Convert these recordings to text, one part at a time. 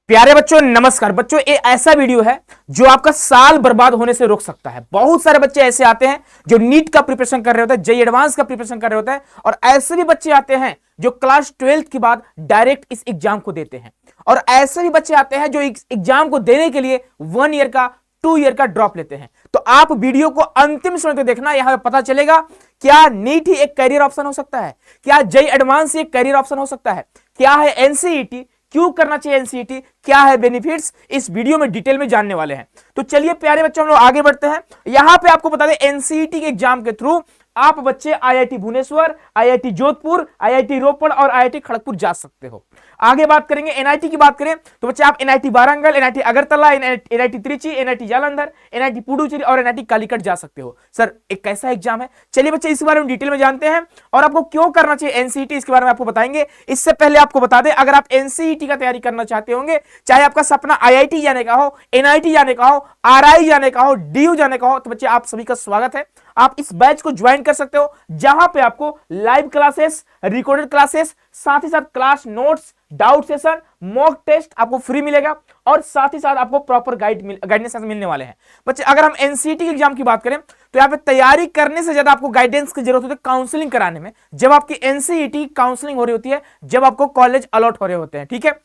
प्यारे बच्चों नमस्कार। बच्चों ये ऐसा वीडियो है जो आपका साल बर्बाद होने से रोक सकता है। बहुत सारे बच्चे ऐसे आते हैं जो नीट का प्रिपरेशन कर रहे होते हैं, जेईई एडवांस का प्रिपरेशन कर रहे होते हैं, और ऐसे भी बच्चे आते हैं जो क्लास 12th के बाद डायरेक्ट इस एग्जाम को देते हैं, और ऐसे भी बच्चे आते हैं जो एग्जाम को देने के लिए 1 ईयर का 2 ईयर का ड्रॉप लेते हैं। तो आप वीडियो को अंतिम समय तक देखना, यहां पे पता चलेगा क्या नीट ही एक करियर ऑप्शन हो सकता है, क्या जेईई एडवांस ही एक करियर ऑप्शन हो सकता है, क्या है एनसीईटी, क्यों करना चाहिए एनसीईटी, क्या है बेनिफिट्स, इस वीडियो में डिटेल में जानने वाले हैं। तो चलिए प्यारे बच्चों हम लोग आगे बढ़ते हैं। यहां पे आपको बता दें एनसीईटी के एग्जाम के थ्रू आप बच्चे IIT Bhubaneswar, IIT Jodhpur, IIT Ropar और आईआईटी खड़गपुर जा सकते हो। आगे बात करेंगे एनआईटी की बात करें तो बच्चे आप NIT Warangal, NIT Agartala, NIT Trichy, NIT Jalandhar, NIT Puducherry और एनआईटी कालीकट जा सकते हो। सर एक कैसा एग्जाम है, चलिए बच्चे इस बारे में डिटेल में जानते हैं और आपको क्यों करना चाहिए एनसीईटी, इसके बारे में आपको बताएंगे। इससे पहले आपको बता दें अगर आप एनसीईटी का तैयारी करना चाहते होंगे, चाहे आपका सपना आईआईटी जाने का हो, एनआईटी जाने का हो, आरआई जाने का हो, डीयू जाने का हो, तो बच्चे आप सभी का स्वागत है। आप इस बैच को ज्वाइन कर सकते हो जहां पे आपको लाइव क्लासेस, रिकॉर्डेड क्लासेस, साथ ही साथ class notes, doubt session, mock test आपको फ्री मिलेगा और साथ ही साथ आपको प्रॉपर गाइडेंस मिलने वाले हैं। बच्चे अगर हम एनसीईटी के एग्जाम की बात करें तो यहाँ पे तैयारी करने से ज्यादा आपको गाइडेंस की जरूरत होती है काउंसलिंग कराने में, जब आपकी एनसीईटी काउंसलिंग हो रही होती है, जब आपको कॉलेज अलॉट हो रहे होते हैं। ठीक है,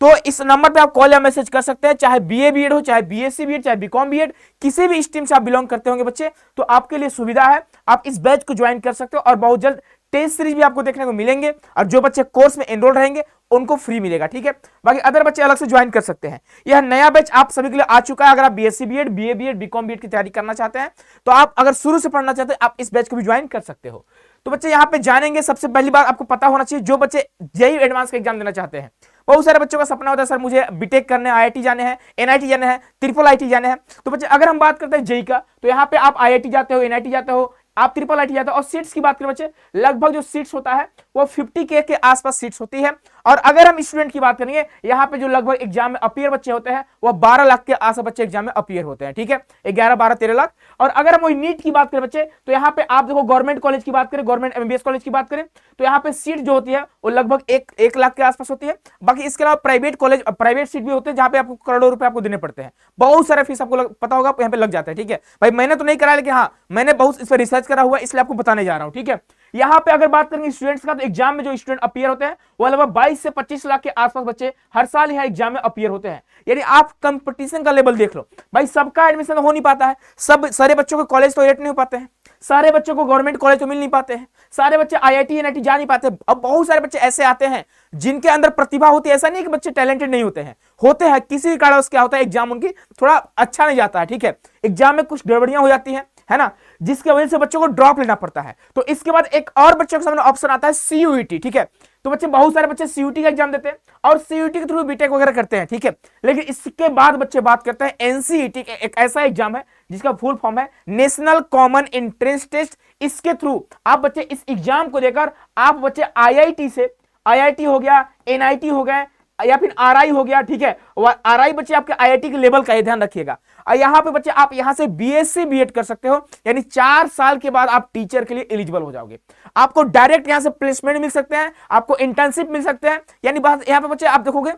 तो इस नंबर पे आप कॉल या मैसेज कर सकते हैं, चाहे बीए बीएड हो, चाहे बीएससी बीएड, चाहे बीकॉम बीएड, किसी भी स्ट्रीम से आप बिलोंग करते होंगे बच्चे, तो आपके लिए सुविधा है, आप इस बैच को ज्वाइन कर सकते हो और बहुत जल्द टेस्ट सीरीज भी आपको देखने को मिलेंगे और जो बच्चे कोर्स में एनरोल रहेंगे उनको फ्री मिलेगा। ठीक है, बाकी अदर बच्चे अलग से ज्वाइन कर सकते हैं। यह नया बैच आप सभी के लिए आ चुका है। अगर आप BSc BEd, BA BEd, BCom BEd की तैयारी करना चाहते हैं तो आप अगर शुरू से पढ़ना चाहते हैं आप इस बैच को भी ज्वाइन कर सकते हो। तो बच्चे यहाँ पे जानेंगे, सबसे पहली बात आपको पता होना चाहिए, जो बच्चे जेईई एडवांस का एग्जाम देना चाहते हैं, बहुत सारे बच्चों का सपना होता है सर मुझे बीटेक करने, आईआईटी जाने हैं, एनआईटी जाने हैं, ट्रिपल आईटी जाने हैं। तो बच्चे अगर हम बात करते हैं जेईई का तो यहाँ पे आप आईआईटी जाते हो, एनआईटी जाते हो, आप ट्रिपल आईटी जाते हो, और सीट्स की बात करें बच्चे लगभग जो सीट्स होता है वो 50K के आसपास सीट्स होती है। और अगर हम स्टूडेंट की बात करेंगे यहाँ पे जो लगभग एग्जाम में अपीयर बच्चे होते हैं वो 12 लाख के आसपास बच्चे एग्जाम में अपीयर होते हैं। ठीक है, 11, 12, 13 लाख। और अगर हम वही नीट की बात करें बच्चे तो यहाँ पे आप देखो गवर्नमेंट कॉलेज की बात करें, गवर्नमेंट एमबीबीएस कॉलेज की बात करें तो यहाँ पे सीट जो होती है वो लगभग 1 लाख के आसपास होती है। बाकी इसके अलावा प्राइवेट कॉलेज, प्राइवेट सीट भी होते हैं जहाँ पे आपको करोड़ों रुपए आपको देने पड़ते हैं, बहुत सारे फीस आपको पता होगा यहाँ पे लग जाता है। ठीक है भाई, मैंने तो नहीं करा लेकिन हाँ मैंने बहुत इस पर रिसर्च करा हुआ, इसलिए आपको बताने जा रहा हूँ। ठीक है, यहाँ पे अगर बात करेंगे स्टूडेंट्स का तो एग्जाम में जो स्टूडेंट अपीयर होते हैं वो लगभग 22 से 25 लाख के आसपास बच्चे हर साल यहाँ एग्जाम में अपीयर होते हैं। यानी आप कंपटीशन का लेवल देख लो भाई, सबका एडमिशन हो नहीं पाता है, सब सारे बच्चों को कॉलेज तो रेट नहीं हो पाते हैं, सारे बच्चों को गवर्नमेंट कॉलेज तो मिल नहीं पाते हैं, सारे बच्चे आईआईटी एनआईटी जा नहीं पाते। अब बहुत सारे बच्चे ऐसे आते हैं जिनके अंदर प्रतिभा होती है, ऐसा नहीं कि बच्चे टैलेंटेड नहीं होते हैं, किसी भी कारण क्या होता है एग्जाम उनकी थोड़ा अच्छा नहीं जाता है। ठीक है, एग्जाम में कुछ गड़बड़ियां हो जाती है ना, जिसकी वजह से बच्चों को ड्रॉप लेना पड़ता है। तो इसके बाद एक और बच्चों के सामने ऑप्शन आता है सीयूईटी। ठीक है, तो बच्चे बहुत सारे बच्चे सीयूईटी का एग्जाम देते हैं और सीयूईटी के थ्रू बीटेक वगैरह करते हैं। ठीक है, लेकिन इसके बाद बच्चे बात करते हैं एनसीईटी, एक ऐसा एग्जाम है जिसका फुल फॉर्म है नेशनल कॉमन एंट्रेंस टेस्ट। इसके थ्रू आप बच्चे इस एग्जाम को देकर आप बच्चे आईआईटी से, आईआईटी हो गया, एनआईटी हो गया या फिर आरआई हो गया। ठीक है, आरआई बच्चे आपके आईआईटी के लेवल का ये ध्यान रखिएगा। और यहाँ पे बच्चे आप यहाँ से बीएससी बीएड कर सकते हो, यानी 4 साल के बाद आप टीचर के लिए एलिजिबल हो जाओगे। आपको डायरेक्ट यहाँ से प्लेसमेंट मिल सकते हैं, आपको इंटर्नशिप मिल सकते हैं। यानी बात यहाँ पे बच्चे आप देखोगे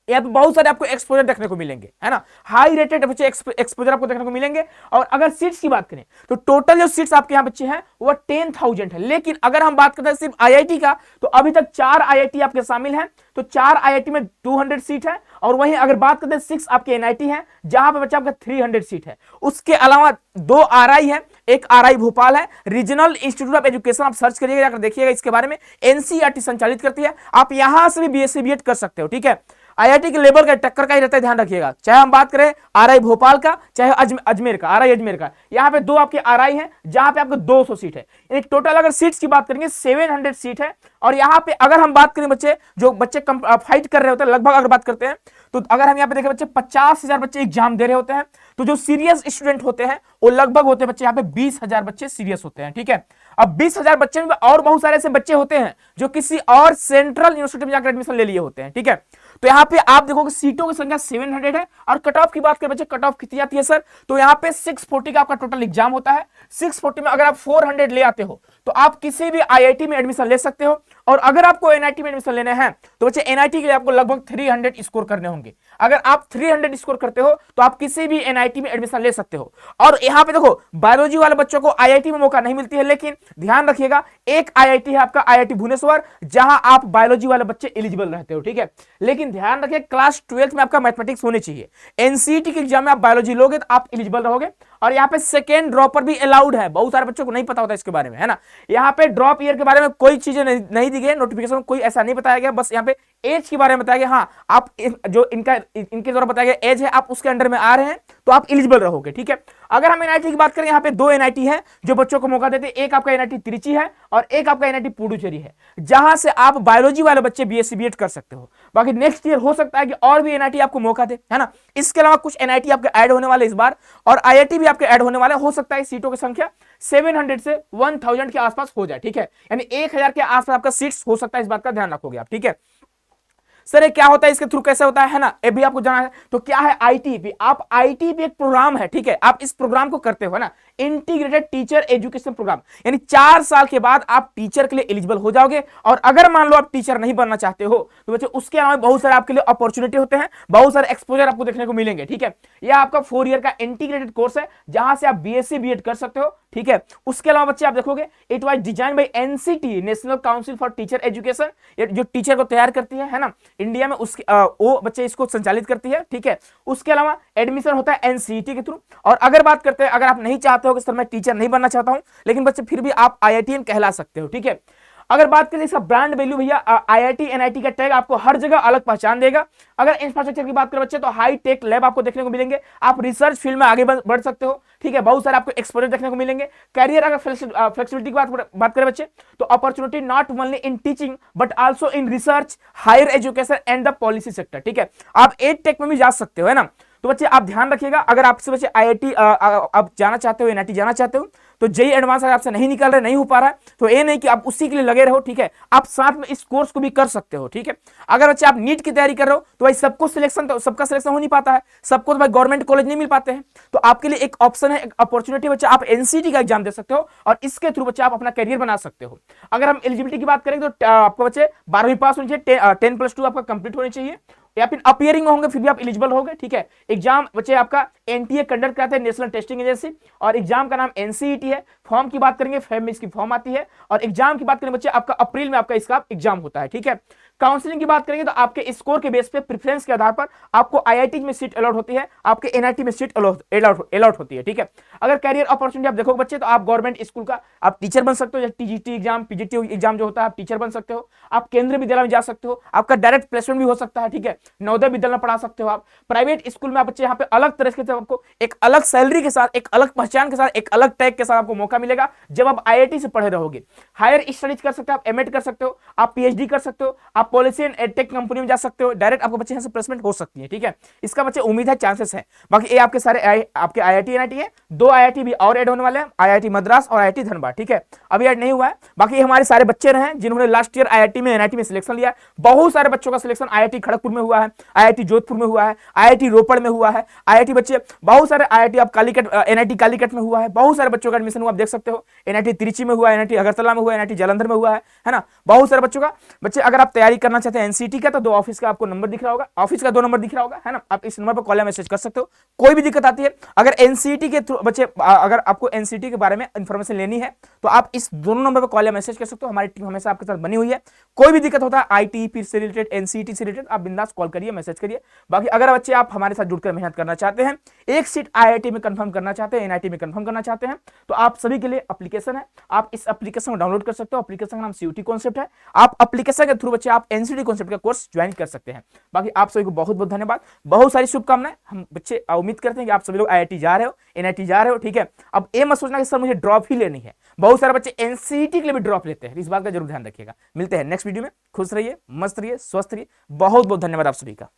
यहाँ पे बहुत सारे आपको एक्सपोजर देखने को मिलेंगे, है ना, हाई रेटेड बच्चे एक्सपोजर आपको देखने को मिलेंगे। और अगर सीट्स की बात करें तो टोटल जो सीट्स आपके यहाँ बच्चे हैं वो 10,000 है। लेकिन अगर हम बात करते हैं सिर्फ आईआईटी का तो अभी तक 4 आईआईटी आपके शामिल हैं, तो 4 आईआईटी में 200 सीट है। और वहीं अगर बात करते हैं 6 आपके एनआईटी है जहां पे बच्चा आपका 300 सीट है। उसके अलावा 2 आरआई है, एक आरआई भोपाल है, रीजनल इंस्टीट्यूट ऑफ एजुकेशन, आप सर्च करिएगा जाकर देखिएगा इसके बारे में, एनसीईआरटी संचालित करती है। आप यहां से भी बीएससी बीएड कर सकते हो। ठीक है, आईआईटी के लेवल का टक्कर का ही रहता है, ध्यान रखिएगा। चाहे हम बात करें आरआई भोपाल का, चाहे अजमेर का, आरआई अजमेर का, यहाँ पे 2 आपके आरआई हैं जहां पे आपको 200 सीट है। यानी टोटल अगर सीट्स की बात करेंगे 700 सीट है। और यहाँ पे अगर हम बात करें बच्चे जो बच्चे फाइट कर रहे होते हैं, लगभग अगर बात करते हैं तो अगर हम यहाँ पे देखें बच्चे 50,000 बच्चे एग्जाम दे रहे होते हैं, तो जो सीरियस स्टूडेंट होते हैं वो लगभग होते हैं बच्चे यहाँ पे 20,000 बच्चे सीरियस होते हैं। ठीक है, अब 20,000 बच्चे में और बहुत सारे ऐसे बच्चे होते हैं जो किसी और सेंट्रल यूनिवर्सिटी में जाकर एडमिशन ले लिए होते हैं। ठीक है, तो यहाँ पे आप देखोगे सीटों की संख्या 700 है। और कट ऑफ की बात करें बच्चे, कट ऑफ कितनी आती है सर, तो यहाँ पे 640 का आपका टोटल एग्जाम होता है। 640 में अगर आप 400 ले आते हो तो आप किसी भी आईआईटी में एडमिशन ले सकते हो। और अगर आपको एनआईटी में एडमिशन लेना है तो बच्चे एनआईटी के लिए आपको लगभग 300 स्कोर करने होंगे। अगर आप 300 स्कोर करते हो तो आप किसी भी एनआईटी में एडमिशन ले सकते हो। और यहाँ पे देखो बायोलॉजी वाले बच्चों को आईआईटी में मौका नहीं मिलती है, लेकिन ध्यान रखिएगा एक आईआईटी है आपका आईआईटी भुवनेश्वर, जहां आप बायोलॉजी वाले बच्चे एलिजिबल रहते हो, ठीक है। लेकिन ध्यान रखिए क्लास 12 में आपका मैथमेटिक्स होनी चाहिए। एनसीईटी के एग्जाम में आप बायोलॉजी लोगे तो आप एलिजिबल रहोगे। और यहाँ पे सेकेंड ड्रॉपर भी अलाउड है, बहुत सारे बच्चों को नहीं पता होता इसके बारे में, है ना। यहाँ पे ड्रॉप ईयर के बारे में कोई चीजें नहीं दी गई, नोटिफिकेशन में कोई ऐसा नहीं बताया गया, बस यहाँ पे एज के बारे में बताया गया। हाँ, आप जो इनके द्वारा बताया गया एज है, आप उसके अंडर में आ रहे हैं तो आप एलिजिबल रहोगे, ठीक है। अगर हम एनआईटी की बात करें, यहाँ पे 2 एनआईटी है जो बच्चों को मौका देते हैं। एक आपका एनआईटी त्रिची है और एक आपका एनआईटी पुडुचेरी है, जहां से आप बायोलॉजी वाले बच्चे बीएससी बीएड कर सकते हो। बाकी नेक्स्ट ईयर हो सकता है कि और भी एनआईटी आपको मौका दे, है ना। इसके अलावा कुछ एनआईटी आपके ऐड होने वाले इस बार, और आईआईटी भी आपके ऐड होने वाले। हो सकता है सीटों की संख्या 700 से 1000 के आसपास हो जाए, ठीक है। यानी 1000 के आसपास आपका सीट्स हो सकता है, इस बात का ध्यान रखोगे आप, ठीक है। सर ये क्या होता है, इसके थ्रू कैसे होता है ना, ये भी आपको जाना है। तो क्या है आईटीपी? आप आईटीपी एक प्रोग्राम है, ठीक है। आप इस प्रोग्राम को करते हो ना, इंटीग्रेटेड टीचर एजुकेशन प्रोग्राम, यानी 4 साल के बाद आप टीचर के लिए एलिजिबल हो जाओगे। और अगर मान लो आप टीचर नहीं बनना चाहते हो तो बच्चे उसके अलावा बहुत सारे आपके लिए अपॉर्चुनिटी होते हैं, बहुत सारे एक्सपोजर आपको देखने को मिलेंगे, ठीक है। यह आपका 4 ईयर का इंटीग्रेटेड कोर्स है, जहां से आप बीएससी बीएड कर सकते हो, ठीक है। उसके अलावा बच्चे आप देखोगे it was design by NCT, national council for teacher education, जो टीचर को तैयार करती है ना इंडिया में, उसके वो बच्चे इसको संचालित करती है, ठीक है। उसके अलावा एडमिशन होता है एनसीईटी के थ्रू। और अगर बात करते हैं, अगर आप नहीं चाहते हो कि सर मैं टीचर नहीं बनना चाहता हूं, लेकिन बच्चे फिर भी आप आईआईटीएन कहला सकते हो, ठीक है। अगर बात करें इसका ब्रांड वैल्यू, भैया आईआईटी एनआईटी का टैग आपको हर जगह अलग पहचान देगा। अगर इंफ्रास्ट्रक्चर की बात करें बच्चे, तो हाई टेक लैब आपको देखने को मिलेंगे, आप रिसर्च फील्ड में आगे बढ़ सकते हो, ठीक है। बहुत सारे आपको एक्सपोजर देखने को मिलेंगे। कैरियर अगर फ्लेक्सिबिलिटी की बात करें बच्चे, तो opportunity not only in teaching but also in research, higher education and the policy sector, ठीक है। आप एड टेक में भी जा सकते हो, है ना। तो बच्चे आप ध्यान रखिएगा, अगर आपसे बच्चे आईआईटी आप जाना चाहते हो, एनआईटी जाना चाहते हो, तो जेईई एडवांस अगर आपसे नहीं निकल रहा, नहीं हो पा रहा है, तो ये नहीं कि आप उसी के लिए लगे रहो, ठीक है। आप साथ में इस कोर्स को भी कर सकते हो, ठीक है। अगर बच्चे आप नीट की तैयारी कर रहे हो तो भाई सबका सिलेक्शन हो नहीं पाता है, सबको तो भाई गवर्नमेंट कॉलेज नहीं मिल पाते हैं। तो आपके लिए एक ऑप्शन है, एक अपॉर्चुनिटी बच्चे, आप एनसीटी का एग्जाम दे सकते हो और इसके थ्रू बच्चे आप अपना करियर बना सकते हो। अगर हम एलिजिबिलिटी की बात करें तो आपको बच्चे 12वीं पास होनी चाहिए, 10+2 आपका कंप्लीट होनी चाहिए, या फिर अपियरिंग होंगे फिर भी आप एलिजिबल होंगे, ठीक है। एग्जाम बच्चे आपका एनटीए कंडक्ट कराते हैं, नेशनल टेस्टिंग एजेंसी, और एग्जाम का नाम एनसीईटी है। फॉर्म की बात करेंगे, फेब में इसकी फॉर्म आती है, और एग्जाम की बात करें बच्चे आपका अप्रैल में आपका इसका एग्जाम होता है, ठीक है। काउंसलिंग की बात करेंगे तो आपके स्कोर के बेस पे प्रेफरेंस के आधार पर आपको आईआईटी में सीट अलॉट होती है, आपके एनआईटी में सीट अलॉट होती है, ठीक है। अगर कैरियर अपॉर्चुनिटी आप देखोगे बच्चे, तो आप गवर्नमेंट स्कूल का आप टीचर बन सकते हो, जैसे टीजीटी एग्जाम, पीजीटी एग्जाम जो होता है, आप टीचर बन सकते हो। आप केंद्रीय विद्यालय में जा सकते हो, आपका डायरेक्ट प्लेसमेंट भी हो सकता है, ठीक है। नवोदय विद्यालय में पढ़ा सकते हो आप। प्राइवेट स्कूल में आप बच्चे यहाँ पे अलग तरह से आपको एक अलग सैलरी के साथ, एक अलग पहचान के साथ, एक अलग टैग के साथ आपको मौका मिलेगा जब आप आईआईटी से पढ़े रहोगे। हायर स्टडीज कर सकते हो, आप एमएड कर सकते हो, आप पीएचडी कर सकते हो, आप पॉलिसी एंड एडटेक कंपनी में जा सकते हो, डायरेक्ट आपको बच्चे यहाँ से प्लेसमेंट हो सकती है, ठीक है। इसका बच्चे उम्मीद है, चांसेस है। बाकी ये आपके सारे आपके आईआईटी एनआईटी है, 2 आईआईटी भी और ऐड होने वाले हैं, आईआईटी मद्रास और आईआईटी धनबाद, ठीक है। अभी ऐड नहीं हुआ है। बाकी हमारे सारे बच्चे रहे जिन्होंने लास्ट ईयर आईआईटी में एनआईटी में सिलेक्शन लिया है। बहुत सारे बच्चों का सिलेक्शन आईआईटी खड़गपुर में हुआ है, आईआईटी जोधपुर में हुआ है, आईआईटी रोपड़ में हुआ है, आईआईटी बच्चे बहुत सारे आईआईटी आप कालीकट एनआईटी कालीकट में हुआ है, बहुत सारे बच्चों का एडमिशन हुआ, आप देख सकते हो। एनआईटी त्रिची में हुआ है, एनआईटी अगरतला में हुआ है, एनआईटी जालंधर में हुआ है ना। बहुत सारे बच्चों का बच्चे, अगर आप तैयारी करना चाहते हैं एनसीटी का, तो 2 ऑफिस का आपको नंबर दिख रहा होगा, ऑफिस का 2 नंबर दिख रहा होगा, है ना। आप इस नंबर पर कॉल या मैसेज कर सकते हो, कोई भी दिक्कत आती है। अगर एनसीटी के थ्रू बच्चे, अगर आपको एनसीटी के बारे में इंफॉर्मेशन लेनी है तो आप इस दोनों नंबर पर कॉल या मैसेज कर सकते हो। हमारी टीम हमेशा आपके साथ बनी हुई है। कोई भी दिक्कत होता है आईटी फिर से रिलेटेड, एनसीटी से रिलेटेड, आप बिंदास कॉल करिए, मैसेज करिए। बाकी अगर बच्चे आप हमारे साथ जुड़कर मेहनत करना चाहते हैं, एक सीट आईआईटी में कंफर्म करना चाहते हैं, एनआईटी में कंफर्म करना चाहते हैं, तो आप सभी के लिए एप्लीकेशन है, आप इस एप्लीकेशन को डाउनलोड कर सकते हो। एप्लीकेशन का नाम सीयूटी कॉन्सेप्ट है। आप एप्लीकेशन के थ्रू बच्चे आप एनसीटी कॉन्सेप्ट का कोर्स ज्वाइन कर सकते हैं। बाकी आप सभी को बहुत बहुत धन्यवाद, बहुत सारी शुभकामनाएं। हम बच्चे उम्मीद करते हैं कि आप सभी लोग आईआईटी जा रहे हो, एनआईटी जा रहे हो, ठीक है। अब ये मत सोचना कि सर मुझे ड्रॉप ही लेनी है, बहुत सारे बच्चे एनसीटी के लिए भी ड्रॉप लेते हैं, इस बात का जरूर ध्यान रखिएगा। मिलते हैं नेक्स्ट वीडियो में, खुश रहिए, मस्त रहिए, स्वस्थ रहिए। बहुत बहुत धन्यवाद आप सभी का।